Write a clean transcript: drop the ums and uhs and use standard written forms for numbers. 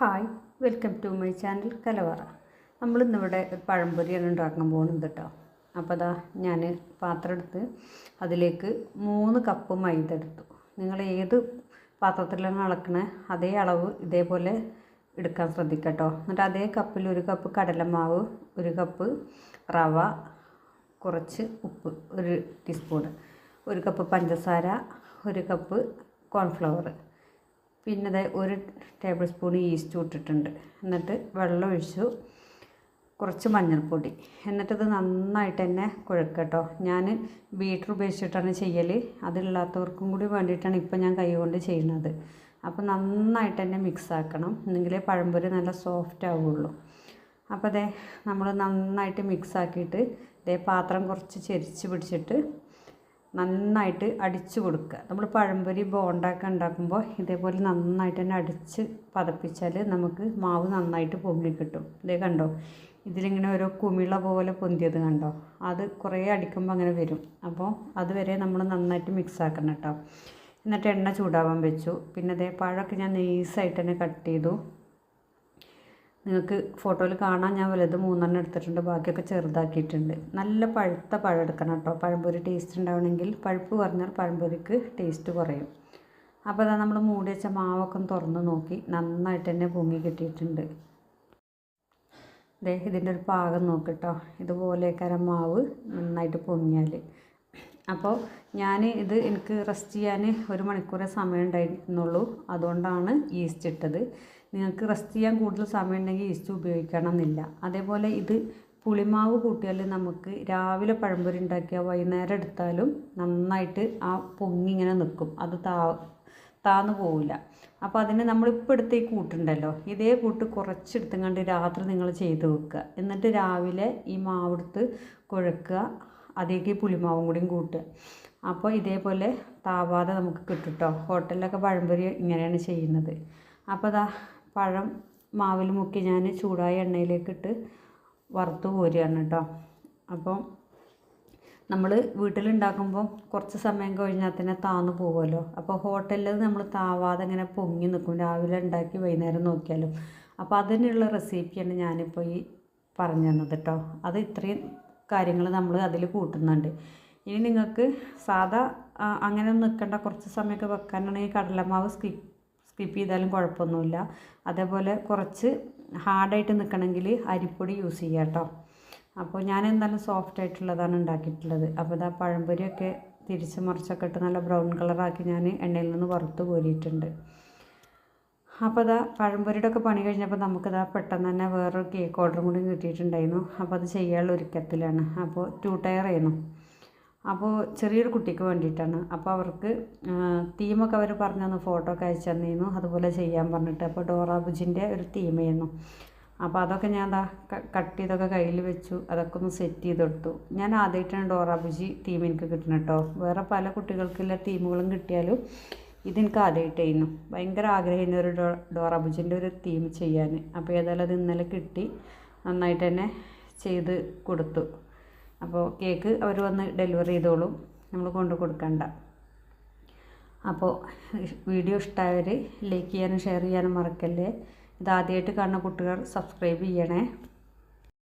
Hi, welcome to my channel Kalavara. നമ്മളിന്നിവിടെ ഒരു പഴംപൊരിയാണ് ഉണ്ടാക്കാൻ പോകുന്നത് കേട്ടോ. അപ്പോൾ അതാ ഞാൻ പാത്രം എടുത്ത് അതിലേക്ക് 3 കപ്പ് മൈദ എടുത്തു. നിങ്ങൾ ഏത് പാത്രത്തിലാണ് അളക്കണേ അതേ അളവ് ഇതേപോലെ എടുക്കാൻ ശ്രദ്ധിക്കുക കേട്ടോ. എന്നിട്ട് അതേ കപ്പിൽ 1 കപ്പ് കടലമാവ്, 1 കപ്പ് റവ, കുറച്ച് ഉപ്പ് 1 ടീസ്പൂൺ, 1 കപ്പ് പഞ്ചസാര, 1 കപ്പ് കോൺഫ്ലവർ, പിന്നെ 1 ടേബിൾ സ്പൂൺ ഈസ്റ്റ് ഇട്ടിട്ടുണ്ട്. എന്നിട്ട് വെള്ളം ഒഴിച്ചു, കുറച്ച് മഞ്ഞൾപ്പൊടി, എന്നിട്ടത് നന്നായിട്ട് തന്നെ കുഴക്കുക കേട്ടോ. ഞാൻ ബീറ്റർ ഉപയോഗിച്ചിട്ടാണ് ചെയ്യൽ, അതില്ലാത്തവർക്കും കൂടി വേണ്ടിയിട്ടാണ് ഇപ്പം ഞാൻ കൈ കൊണ്ട് ചെയ്യുന്നത്. അപ്പോൾ നന്നായിട്ട് തന്നെ മിക്സ് ആക്കണം, എന്നെങ്കിലേ പഴംപൊരി നല്ല സോഫ്റ്റ് ആവുള്ളൂ. അപ്പോൾ നമ്മൾ നന്നായിട്ട് മിക്സ് ആക്കിയിട്ട് പാത്രം കുറച്ച് ചെരിച്ച് പിടിച്ചിട്ട് നന്നായിട്ട് അടിച്ചു കൊടുക്കുക. നമ്മൾ പഴംപൊരി ബോണ്ടൊക്കെ ഉണ്ടാക്കുമ്പോൾ ഇതേപോലെ നന്നായിട്ട് തന്നെ അടിച്ച് പതപ്പിച്ചാൽ നമുക്ക് മാവ് നന്നായിട്ട് പൊങ്ങി കിട്ടും. കണ്ടോ, ഇതിലിങ്ങനെ ഓരോ കുമിള പോലെ പൊന്തിയത് കണ്ടോ, അത് കുറേ അടിക്കുമ്പോൾ അങ്ങനെ വരും. അപ്പോൾ അതുവരെ നമ്മൾ നന്നായിട്ട് മിക്സ് ആക്കണം കേട്ടോ. എന്നിട്ട് എണ്ണ ചൂടാവാൻ വെച്ചു. പിന്നെ പഴമൊക്കെ ഞാൻ നൈസായിട്ട് തന്നെ കട്ട് ചെയ്തു. നിങ്ങൾക്ക് ഫോട്ടോയിൽ കാണാൻ ഞാൻ വലുത് 3 എടുത്തിട്ടുണ്ട്, ബാക്കിയൊക്കെ ചെറുതാക്കിയിട്ടുണ്ട്. നല്ല പഴുത്ത പഴം എടുക്കണം കേട്ടോ, പഴംപൊരി ടേസ്റ്റ് ഉണ്ടാവണമെങ്കിൽ. പഴുപ്പ് കുറഞ്ഞാൽ പഴംപൊരിക്ക് ടേസ്റ്റ് കുറയും. അപ്പോൾ അതാ നമ്മൾ മൂടി വെച്ച മാവൊക്കെ തുറന്ന് നോക്കി, നന്നായിട്ട് തന്നെ പൊങ്ങി കിട്ടിയിട്ടുണ്ട്. ഇതിൻ്റെ ഒരു പാകം നോക്കിട്ടോ, ഇതുപോലെയൊക്കെ മാവ് നന്നായിട്ട് പൊങ്ങിയാൽ. അപ്പോൾ എനിക്ക് റെസ്റ്റ് ചെയ്യാൻ 1 മണിക്കൂറേ സമയം ഉണ്ടായിരുന്നുള്ളൂ, അതുകൊണ്ടാണ് ഈസ്റ്റ് ഇട്ടത്. നിങ്ങൾക്ക് റെസ്റ്റ് ചെയ്യാൻ കൂടുതൽ സമയം ഉണ്ടെങ്കിൽ ഈസ്റ്റ് ഉപയോഗിക്കണമെന്നില്ല. അതേപോലെ ഇത് പുളിമാവ് കൂട്ടിയാൽ നമുക്ക് രാവിലെ പഴംപൊരി ഉണ്ടാക്കിയാൽ വൈകുന്നേരം എടുത്താലും നന്നായിട്ട് ആ പൊങ്ങി ഇങ്ങനെ നിൽക്കും, അത് താന്നു പോവില്ല. അപ്പോൾ അതിന് നമ്മളിപ്പോൾ എടുത്ത ഈ കൂട്ടുണ്ടല്ലോ, ഇതേ കൂട്ട് കുറച്ചെടുത്തും കണ്ട് രാത്രി നിങ്ങൾ ചെയ്ത് വെക്കുക. എന്നിട്ട് രാവിലെ ഈ മാവെടുത്ത് കുഴക്കുക, അതേക്ക് പുളിമാവും കൂടിയും കൂട്ടുക. അപ്പോൾ ഇതേപോലെ താവാതെ നമുക്ക് കിട്ടും കേട്ടോ. ഹോട്ടലിലൊക്കെ പഴംപൊരി ഇങ്ങനെയാണ് ചെയ്യുന്നത്. അപ്പോൾ പഴം മാവിൽ മുക്കി ഞാൻ ചൂടായ എണ്ണയിലേക്കിട്ട് വറുത്ത് കോരുകയാണ് കേട്ടോ. അപ്പോൾ നമ്മൾ വീട്ടിലുണ്ടാക്കുമ്പോൾ കുറച്ച് സമയം കഴിഞ്ഞാൽ തന്നെ താന്നു പോകുമല്ലോ. അപ്പോൾ ഹോട്ടലിൽ നമ്മൾ താവാതെ ഇങ്ങനെ പൊങ്ങി നിൽക്കും, രാവിലെ ഉണ്ടാക്കി വൈകുന്നേരം നോക്കിയാലും. അപ്പോൾ അതിനുള്ള റെസിപ്പിയാണ് ഞാനിപ്പോൾ ഈ പറഞ്ഞു തന്നത് കേട്ടോ. അത് ഇത്രയും കാര്യങ്ങൾ നമ്മൾ അതിൽ കൂട്ടുന്നുണ്ട്. ഇനി നിങ്ങൾക്ക് സാധാ അങ്ങനെ നിൽക്കേണ്ട, കുറച്ച് സമയമൊക്കെ വെക്കാനാണെങ്കിൽ കടലമാവ് സ്കിപ്പ് ചെയ്താലും കുഴപ്പമൊന്നുമില്ല. അതേപോലെ കുറച്ച് ഹാർഡായിട്ട് നിൽക്കണമെങ്കിൽ അരിപ്പൊടി യൂസ് ചെയ്യാം കേട്ടോ. അപ്പോൾ ഞാൻ എന്തായാലും സോഫ്റ്റ് ആയിട്ടുള്ളതാണ് ഉണ്ടാക്കിയിട്ടുള്ളത്. അപ്പോൾ പഴംപൊരിയൊക്കെ തിരിച്ച് മറിച്ചൊക്കെ ഇട്ട് നല്ല ബ്രൗൺ കളറാക്കി ഞാൻ എണ്ണയിൽ നിന്ന് വറുത്ത് കോരിയിട്ടുണ്ട്. അപ്പോൾ പഴംപൊരിയുടെ ഒക്കെ പണി കഴിഞ്ഞപ്പോൾ നമുക്ക് പെട്ടെന്ന് തന്നെ വേറൊരു കേക്ക് ഓർഡറും കൂടി കിട്ടിയിട്ടുണ്ടായിരുന്നു. അപ്പോൾ അത് ചെയ്യാനുള്ള ഒരുക്കത്തിലാണ്. അപ്പോൾ 2 ടയർ ആയിരുന്നു. അപ്പോൾ ചെറിയൊരു കുട്ടിക്ക് വേണ്ടിയിട്ടാണ്. അപ്പോൾ അവർക്ക് തീമൊക്കെ അവർ പറഞ്ഞു തന്നു, ഫോട്ടോ ഒക്കെ അയച്ചു തന്നിരുന്നു, അതുപോലെ ചെയ്യാൻ പറഞ്ഞിട്ട്. അപ്പോൾ ഡോറ ബുജിൻ്റെ ഒരു തീമായിരുന്നു. അപ്പോൾ അതൊക്കെ ഞാൻ കട്ട് ചെയ്തൊക്കെ കയ്യിൽ വെച്ചു, അതൊക്കെ ഒന്ന് സെറ്റ് ചെയ്തെടുത്തു. ഞാൻ ആദ്യമായിട്ടാണ് ഡോറ ബുജി തീം എനിക്ക് കിട്ടുന്നത് കേട്ടോ. വേറെ പല കുട്ടികൾക്കുള്ള തീമുകളും കിട്ടിയാലും ഇതെനിക്ക് ആദ്യമായിട്ടായിരുന്നു. ഭയങ്കര ആഗ്രഹമായിരുന്നു ഒരു ഡോറ ബുജിൻ്റെ ഒരു തീം ചെയ്യാൻ. അപ്പോൾ ഏതായാലും അത് ഇന്നലെ കിട്ടി, നന്നായിട്ട് തന്നെ ചെയ്ത് കൊടുത്തു. അപ്പോൾ കേക്ക് അവർ വന്ന് ഡെലിവറി ചെയ്തോളും, നമ്മൾ കൊണ്ട് കൊടുക്കണ്ട. അപ്പോൾ വീഡിയോ ഇഷ്ടമായവർ ലൈക്ക് ചെയ്യാനും ഷെയർ ചെയ്യാനും മറക്കല്ലേ. ഇതാദ്യമായിട്ട് കാണുന്ന കുട്ടികൾ സബ്സ്ക്രൈബ് ചെയ്യണേ.